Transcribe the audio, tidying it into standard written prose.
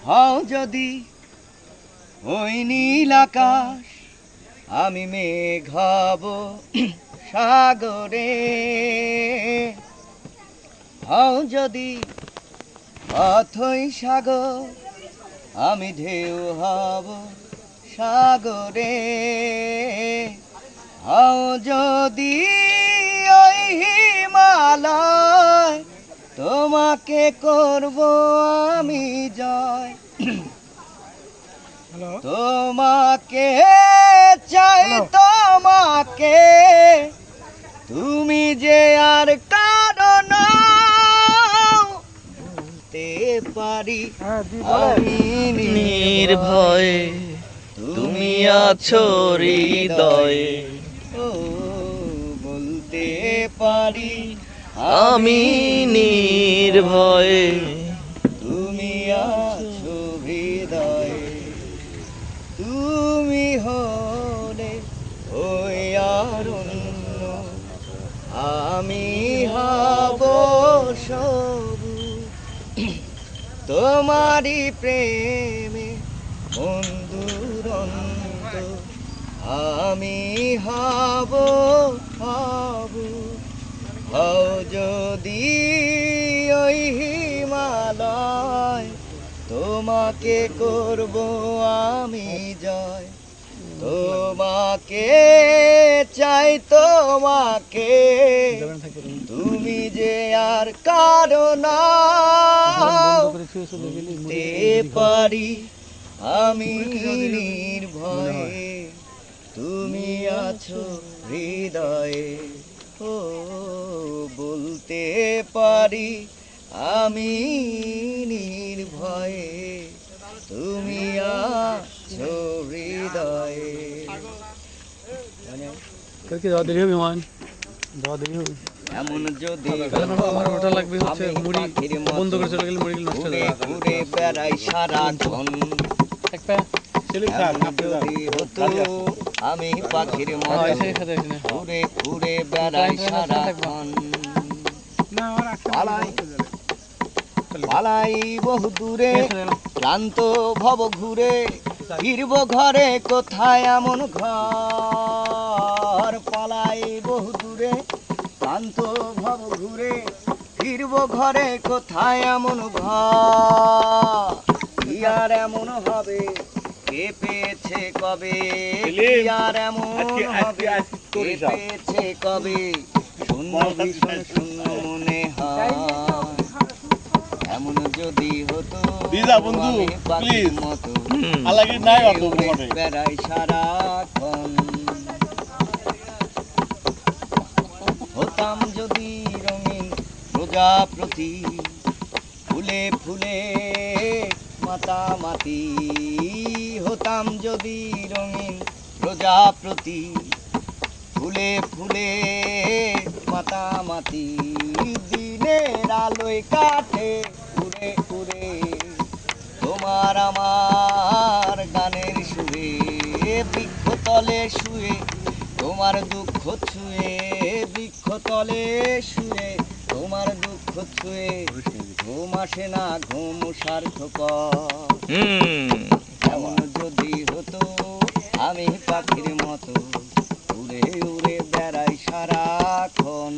হও যদি ওই নীল আকাশ, আমি মেঘ হব সাগরে। হও যদি অথই সাগর, আমি ঢেউ হব সাগরে। হও যদি ওই হিমালয়, তোমাকে করব আমি জয়। তোমাকে চাই তোমাকে, তুমি যে আর কারণ বলতে পারি আমি নির্ভয়ে তুমি আছো হৃদয়ে। ও বলতে পারি আমি নির্ভয়ে তুমি আছো হৃদয়ে। তুমি হলে ওই অরণ্য, আমি হব সবুজ। তোমারই প্রেমে বন্ধুরন্ত, আমি হব সবুজ। হও যদি ওই হিমালয়, তোমাকে করব আমি জয়। তোমাকে চাই তোমাকে, তুমি যে আর কারণ বলতে পারি আমি নির্ভয়ে, তুমি আছো হৃদয়ে। ও বলতে পারি আমি নির্ভয়ে, তুমি আছো হৃদয়ে। কালকে যাওয়া দেরি হবে মান, যাওয়া দেরি হবে। এমন যদি আমার ওটা লাগবে হচ্ছে মুড়ি, বন্ধ করে চলে গেলে মুড়ি নষ্ট হয়ে যাবে। ঘুরে বেড়াই সারাক্ষণ, এক পা সেলিম খা যদি হতো আমি পাখির মতো ঘুরে ঘুরে বেড়াই সারাক্ষণ। পালাই পালাই বহু দূরে, ক্লান্ত ভব ঘুরে, ফিরব ঘরে কোথায় এমন ঘর। পালাই বহু দূরে, ক্লান্ত ভব ঘুরে, ফিরব ঘরে কোথায় এমন ঘর। কি আর এমন হবে কে পেয়েছে কবে, কি আর এমন হবে কে পেয়েছে কবে, শূন্য ভীষণ শূন্য মনে হয়। এমন যদি হতো আমি পাখির মতো উড়ে বেড়াই সারাক্ষণ। হতাম যদি রঙিন প্রজাপতি, ফুলে ফুলে মাতামাতি। হতাম যদি রঙিন প্রজাপতি, ফুলে ফুলে মাতামাতি। দিনের আলোয় কাটে উড়ে উড়ে, তোমার আমার গানের সুরে। বৃক্ষতলে শুয়ে তোমার দুঃখ ছুঁয়ে, বৃক্ষতলে শুয়ে তোমার দুঃখ ছুঁয়ে। ঘুম আসে না ঘুম সার্থকর। এমন যদি হতো আমি পাখির মতো উড়ে উড়ে বেড়াই সারাক্ষণ।